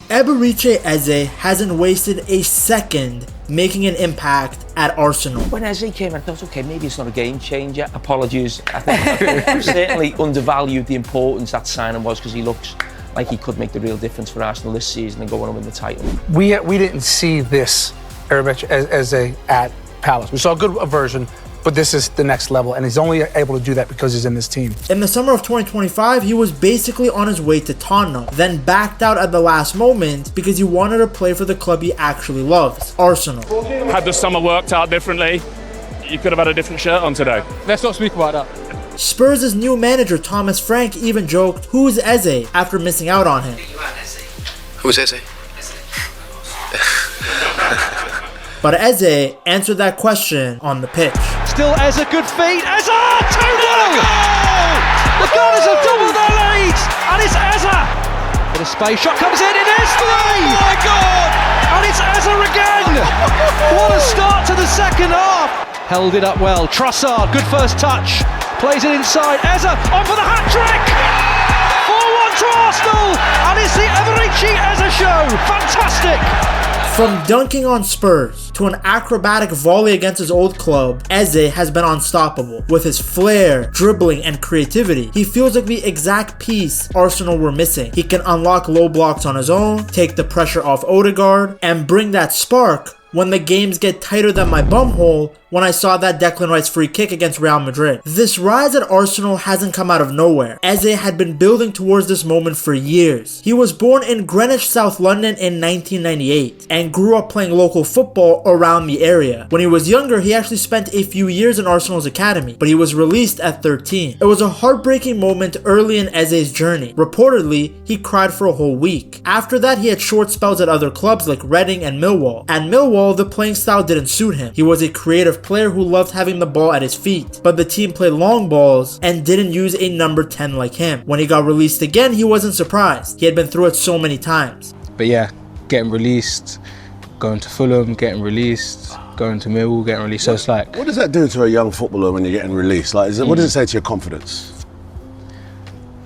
Eberechi Eze hasn't wasted a second making an impact at Arsenal. When Eze came, I thought, okay, maybe it's not a game changer. Apologies. I think certainly undervalued the importance that signing was, because he looks like he could make the real difference for Arsenal this season and go on and win the title. We didn't see this Eberechi Eze at Palace. We saw a good version, but this is the next level, and he's only able to do that because he's in this team. In the summer of 2025, he was basically on his way to Tottenham, then backed out at the last moment because he wanted to play for the club he actually loves, Arsenal. Had the summer worked out differently, you could have had a different shirt on today. Let's not speak about that. Spurs' new manager Thomas Frank even joked, "Who's Eze?" after missing out on him. Who's Eze? But Eze answered that question on the pitch. Still Eze, good feet. Eze, 2-0! The Gunners have doubled their leads, and it's Eze. Bit of space, shot comes in, it is 3! Oh my God! And it's Eze again! What a start to the second half! Held it up well. Trossard, good first touch. Plays it inside. Eze on for the hat-trick! 4-1 to Arsenal, and it's the Eberechi Eze show. Fantastic! From dunking on Spurs to an acrobatic volley against his old club, Eze has been unstoppable. With his flair, dribbling, and creativity, he feels like the exact piece Arsenal were missing. He can unlock low blocks on his own, take the pressure off Odegaard, and bring that spark when the games get tighter than my bumhole when I saw that Declan Rice free kick against Real Madrid. This rise at Arsenal hasn't come out of nowhere. Eze had been building towards this moment for years. He was born in Greenwich, South London in 1998 and grew up playing local football around the area. When he was younger, he actually spent a few years in Arsenal's academy, but he was released at 13. It was a heartbreaking moment early in Eze's journey. Reportedly, he cried for a whole week. After that, he had short spells at other clubs like Reading and Millwall. At Millwall, the playing style didn't suit him. He was a creative player who loved having the ball at his feet, but the team played long balls and didn't use a number 10 like him. When he got released again, he wasn't surprised. He had been through it so many times. But yeah, getting released, going to Fulham, getting released, going to Millwall, getting released. So it's like, what does that do to a young footballer when you're getting released? Like, what does it say to your confidence?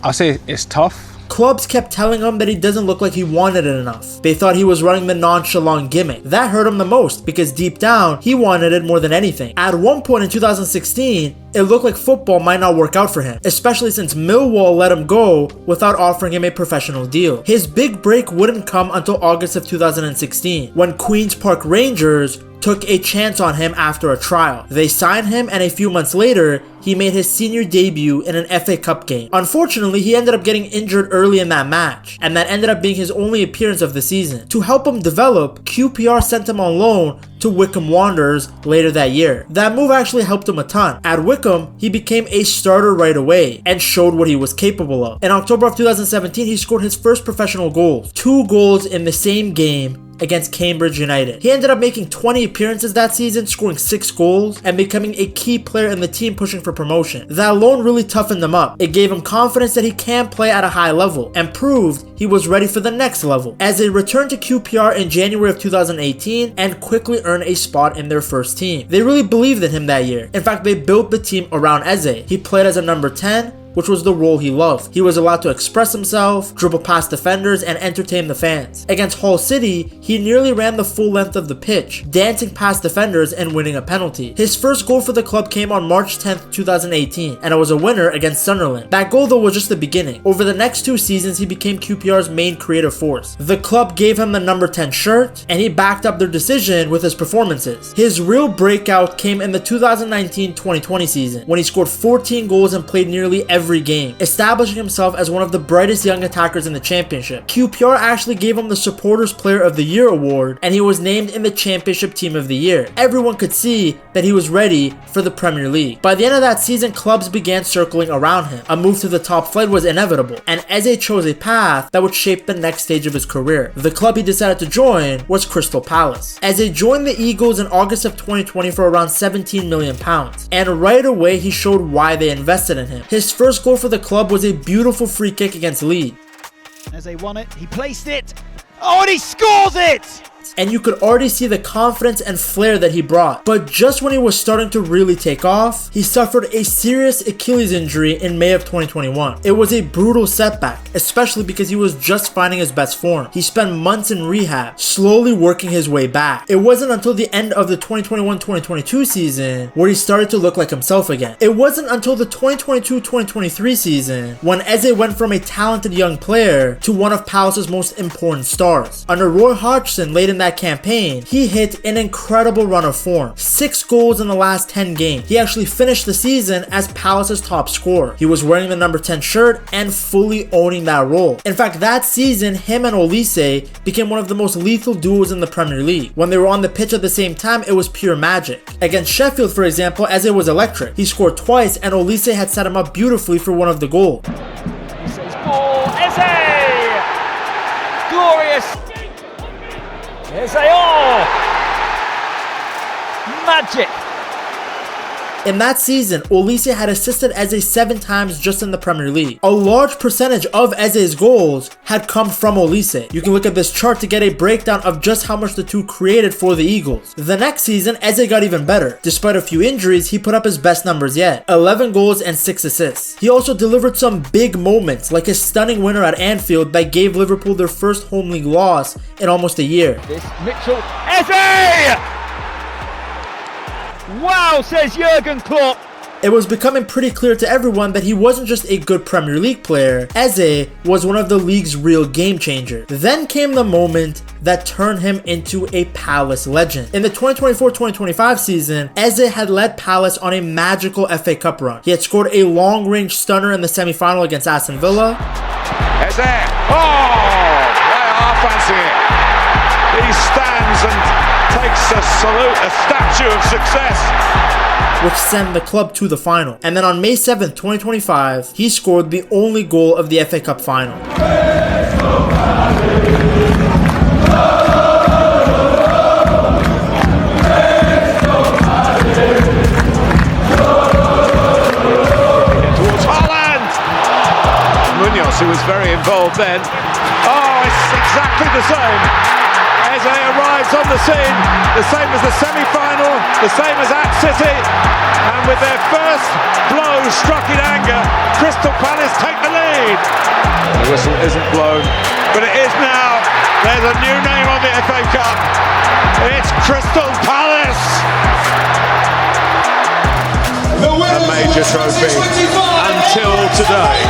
I'll say it's tough. Clubs kept telling him that he doesn't look like he wanted it enough. They thought he was running the nonchalant gimmick. That hurt him the most because deep down, he wanted it more than anything. At one point in 2016, it looked like football might not work out for him, especially since Millwall let him go without offering him a professional deal. His big break wouldn't come until August of 2016, when Queen's Park Rangers took a chance on him after a trial. They signed him, and a few months later, he made his senior debut in an FA Cup game. Unfortunately, he ended up getting injured early in that match, and that ended up being his only appearance of the season. To help him develop, QPR sent him on loan to Wycombe Wanderers later that year. That move actually helped him a ton. At Wycombe, he became a starter right away and showed what he was capable of. In October of 2017, he scored his first professional goals. 2 goals in the same game against Cambridge United. He ended up making 20 appearances that season, scoring 6 goals, and becoming a key player in the team pushing for promotion. That loan really toughened him up. It gave him confidence that he can play at a high level, and proved he was ready for the next level. As they returned to QPR in January of 2018 and quickly earned a spot in their first team. They really believed in him that year. In fact, they built the team around Eze. He played as a number 10, which was the role he loved. He was allowed to express himself, dribble past defenders, and entertain the fans. Against Hull City, he nearly ran the full length of the pitch, dancing past defenders and winning a penalty. His first goal for the club came on March 10th, 2018, and it was a winner against Sunderland. That goal though was just the beginning. Over the next 2 seasons, he became QPR's main creative force. The club gave him the number 10 shirt, and he backed up their decision with his performances. His real breakout came in the 2019-2020 season, when he scored 14 goals and played nearly every game, establishing himself as one of the brightest young attackers in the championship. QPR actually gave him the Supporters Player of the Year award, and he was named in the Championship Team of the Year. Everyone could see that he was ready for the Premier League. By the end of that season, clubs began circling around him. A move to the top flight was inevitable, and Eze chose a path that would shape the next stage of his career. The club he decided to join was Crystal Palace. Eze joined the Eagles in August of 2020 for around £17 million, and right away he showed why they invested in him. His first goal for the club was a beautiful free kick against Leeds. Eze won it, he placed it, oh, and he scores it! impact, and you could already see the confidence and flair that he brought. But just when he was starting to really take off, he suffered a serious Achilles injury in May of 2021. It was a brutal setback, especially because he was just finding his best form. He spent months in rehab, slowly working his way back. It wasn't until the end of the 2021-2022 season where he started to look like himself again. It wasn't until the 2022-2023 season when Eze went from a talented young player to one of Palace's most important stars. Under Roy Hodgson late in that campaign, he hit an incredible run of form. 6 goals in the last 10 games. He actually finished the season as Palace's top scorer. He was wearing the number 10 shirt and fully owning that role. In fact, that season, him and Olise became one of the most lethal duos in the Premier League. When they were on the pitch at the same time, it was pure magic. Against Sheffield, for example, Eze was electric. He scored twice and Olise had set him up beautifully for one of the goals. Olise's ball, Eze! Glorious! Eze, oh! Magic! In that season, Olise had assisted Eze 7 times just in the Premier League. A large percentage of Eze's goals had come from Olise. You can look at this chart to get a breakdown of just how much the two created for the Eagles. The next season, Eze got even better. Despite a few injuries, he put up his best numbers yet. 11 goals and 6 assists. He also delivered some big moments, like his stunning winner at Anfield that gave Liverpool their first home league loss in almost a year. This Mitchell, Eze! Wow, says Jurgen Klopp. It was becoming pretty clear to everyone that he wasn't just a good Premier League player, Eze was one of the league's real game changers. Then came the moment that turned him into a Palace legend. In the 2024-2025 season, Eze had led Palace on a magical FA Cup run. He had scored a long-range stunner in the semi-final against Aston Villa. Eze, oh, they are fancying it. He stands and takes a salute, a statue of success, which sent the club to the final. And then on May 7th, 2025, he scored the only goal of the FA Cup final. Towards Haaland! Munoz, who was very involved then. Oh, it's exactly the same. Eze arrives on the scene, the same as the semi-final, the same as at City, and with their first blow struck in anger, Crystal Palace take the lead. The whistle isn't blown, but it is now. There's a new name on the FA Cup. It's Crystal Palace. A major trophy until today.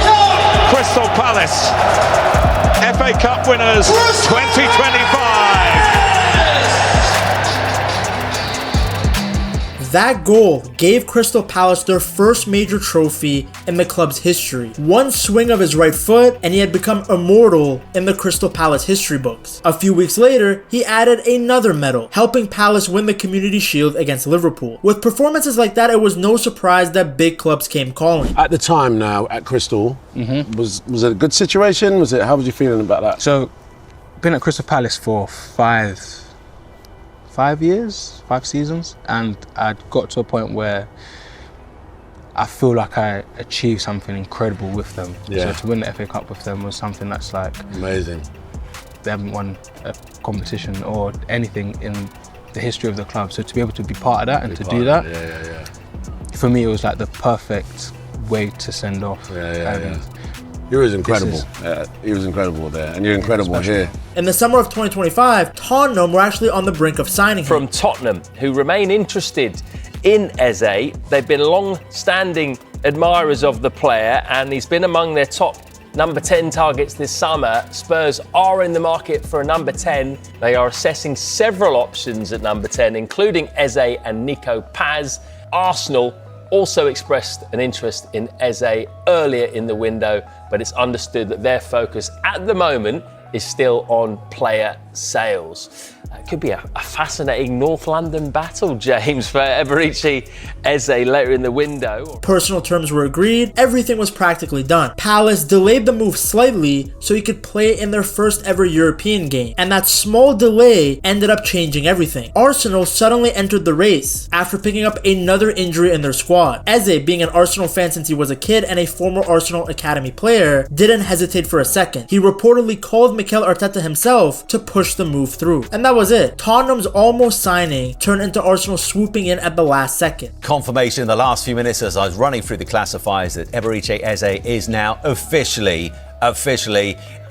Crystal Palace, FA Cup winners 2025. That goal gave Crystal Palace their first major trophy in the club's history. One swing of his right foot and he had become immortal in the Crystal Palace history books. A few weeks later, he added another medal, helping Palace win the Community Shield against Liverpool. With performances like that, it was no surprise that big clubs came calling. At the time now, at Crystal, was it a good situation? How was you feeling about that? So, been at Crystal Palace for 5 seasons, and I'd got to a point where I feel like I achieved something incredible with them. Yeah. So to win the FA Cup with them was something that's like amazing. They haven't won a competition or anything in the history of the club. So to be able to be part of that and to do that, for me it was like the perfect way to send off. He was incredible. He was incredible there, and you're incredible here. In the summer of 2025, Tottenham were actually on the brink of signing him. From Tottenham, who remain interested in Eze. They've been long-standing admirers of the player, and he's been among their top number 10 targets this summer. Spurs are in the market for a number 10. They are assessing several options at number 10, including Eze and Nico Paz. Arsenal also expressed an interest in Eze earlier in the window, but it's understood that their focus at the moment is still on player sales. It could be a fascinating North London battle, James, for Eberechi Eze later in the window. Personal terms were agreed, everything was practically done. Palace delayed the move slightly so he could play in their first ever European game, and that small delay ended up changing everything. Arsenal suddenly entered the race after picking up another injury in their squad. Eze, being an Arsenal fan since he was a kid and a former Arsenal Academy player, didn't hesitate for a second. He reportedly called Mikel Arteta himself to push the move through. And that was it. Tottenham's almost signing turned into Arsenal swooping in at the last second. Confirmation in the last few minutes as I was running through the classifiers that Eberechi Eze is now officially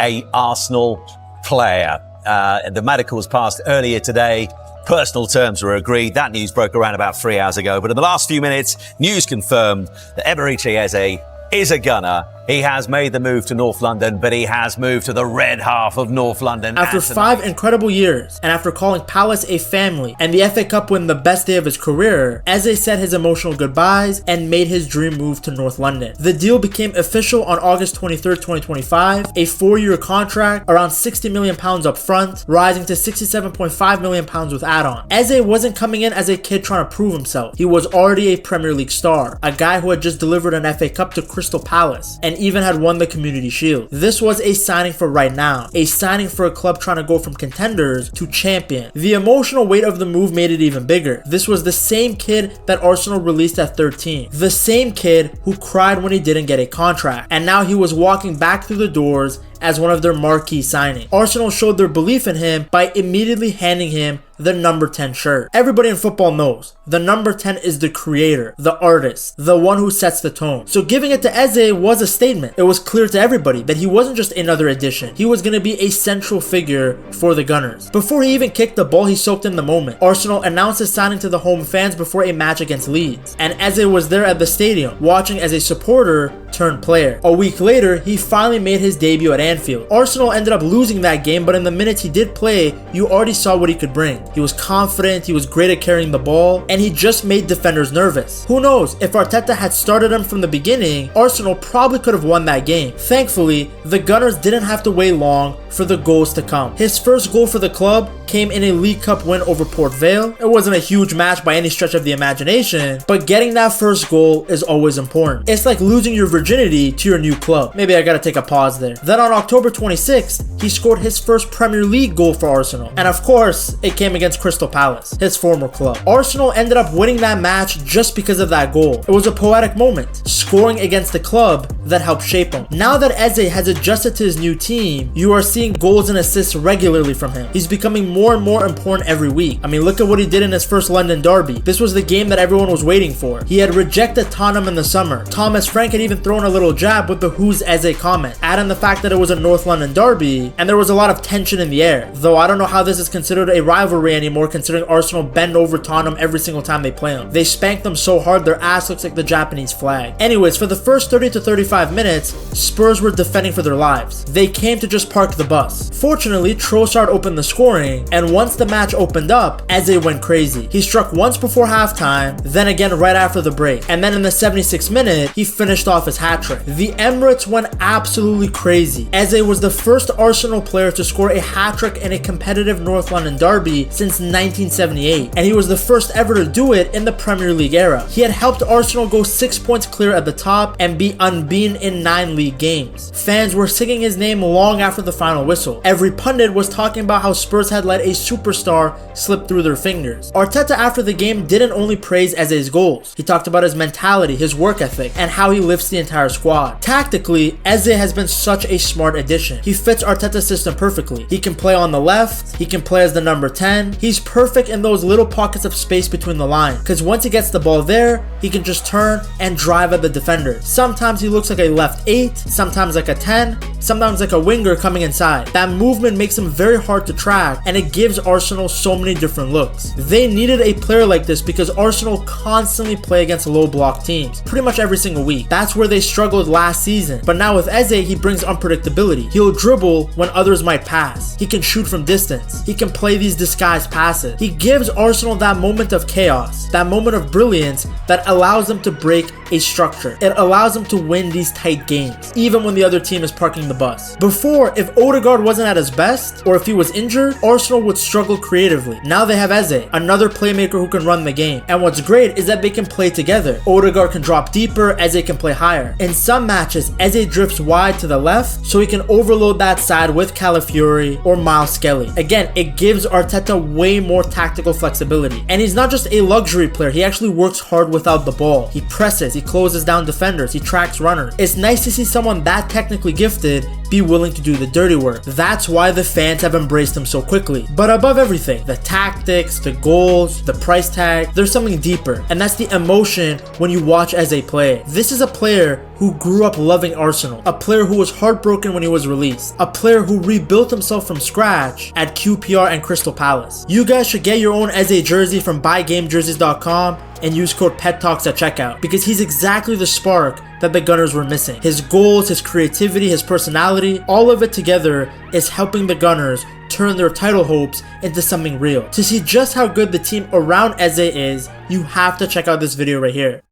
a Arsenal player. The medicals passed earlier today. Personal terms were agreed. That news broke around about 3 hours ago. But in the last few minutes, news confirmed that Eberechi Eze is a gunner. He has made the move to North London, but he has moved to the red half of North London. After 5 incredible years, and after calling Palace a family, and the FA Cup win the best day of his career, Eze said his emotional goodbyes and made his dream move to North London. The deal became official on August 23rd, 2025, a 4-year contract, around £60 million up front, rising to £67.5 million with add-on. Eze wasn't coming in as a kid trying to prove himself. He was already a Premier League star, a guy who had just delivered an FA Cup to Crystal Palace, and even had won the Community Shield. This was a signing for right now, a signing for a club trying to go from contenders to champion. The emotional weight of the move made it even bigger. This was the same kid that Arsenal released at 13, the same kid who cried when he didn't get a contract, and now he was walking back through the doors as one of their marquee signings. Arsenal showed their belief in him by immediately handing him the number 10 shirt. Everybody in football knows the number 10 is the creator, the artist, the one who sets the tone. So giving it to Eze was a statement. It was clear to everybody that he wasn't just another addition. He was going to be a central figure for the Gunners. Before he even kicked the ball, he soaked in the moment. Arsenal announced his signing to the home fans before a match against Leeds, and Eze was there at the stadium, watching as a supporter turned player. A week later, he finally made his debut at Anfield. Arsenal ended up losing that game, but in the minutes he did play, you already saw what he could bring. He was confident, he was great at carrying the ball, and he just made defenders nervous. Who knows, if Arteta had started him from the beginning, Arsenal probably could have won that game. Thankfully, the Gunners didn't have to wait long for the goals to come. His first goal for the club came in a League Cup win over Port Vale. It wasn't a huge match by any stretch of the imagination, but getting that first goal is always important. It's like losing your virginity to your new club. Maybe I gotta take a pause there. Then on October 26th, he scored his first Premier League goal for Arsenal. And of course, it came against Crystal Palace, his former club. Arsenal ended up winning that match just because of that goal. It was a poetic moment, scoring against the club that helped shape him. Now that Eze has adjusted to his new team, you are seeing goals and assists regularly from him. He's becoming more and more important every week. I mean, look at what he did in his first London derby. This was the game that everyone was waiting for. He had rejected Tottenham in the summer. Thomas Frank had even thrown a little jab with the "Who's Eze" comment, adding the fact that it was a North London derby and there was a lot of tension in the air. Though I don't know how this is considered a rivalry anymore, considering Arsenal bend over Tottenham every single time they play them. They spank them so hard their ass looks like the Japanese flag. Anyways, for the first 30 to 35 minutes, Spurs were defending for their lives. They came to just park the bus. Fortunately, Trossard opened the scoring, and once the match opened up, Eze went crazy. He struck once before halftime, then again right after the break, and then in the 76th minute, he finished off his hat-trick. The Emirates went absolutely crazy. Eze was the first Arsenal player to score a hat-trick in a competitive North London derby since 1978, and he was the first ever to do it in the Premier League era. He had helped Arsenal go 6 points clear at the top and be unbeaten in 9 league games. Fans were singing his name long after the final whistle. Every pundit was talking about how Spurs had let a superstar slip through their fingers. Arteta after the game didn't only praise Eze's goals. He talked about his mentality, his work ethic, and how he lifts the entire squad. Tactically, Eze has been such a smart addition. He fits Arteta's system perfectly. He can play on the left, he can play as the number 10. He's perfect in those little pockets of space between the lines, because once he gets the ball there, he can just turn and drive at the defender. Sometimes he looks like a left 8, sometimes like a 10, sometimes like a winger coming inside. That movement makes him very hard to track, and it gives Arsenal so many different looks. They needed a player like this because Arsenal constantly play against low block teams, pretty much every single week. That's where they struggled last season. But now with Eze, he brings unpredictability. He'll dribble when others might pass. He can shoot from distance. He can play these disguised passes. He gives Arsenal that moment of chaos, that moment of brilliance that allows them to break a structure. It allows them to win these tight games, even when the other team is parking the bus. Before, if Odegaard wasn't at his best, or if he was injured, Arsenal would struggle creatively. Now they have Eze, another playmaker who can run the game. And what's great is that they can play together. Odegaard can drop deeper, Eze can play higher. In some matches, Eze drifts wide to the left, so he can overload that side with Calafiori or Miles Skelly. Again, it gives Arteta way more tactical flexibility. And he's not just a luxury player, he actually works hard without the ball. He presses, he closes down defenders, he tracks runners. It's nice to see someone that technically gifted be willing to do the dirty work. That's why the fans have embraced him so quickly. But above everything, the tactics, the goals, the price tag, there's something deeper, and that's the emotion when you watch Eze play. This is a player who grew up loving Arsenal, a player who was heartbroken when he was released, a player who rebuilt himself from scratch at QPR and Crystal Palace. You guys should get your own Eze jersey from buygamejerseys.com and use code PETTALKS at checkout, because he's exactly the spark that the Gunners were missing. His goals, his creativity, his personality, all of it together is helping the Gunners turn their title hopes into something real. To see just how good the team around Eze is, you have to check out this video right here.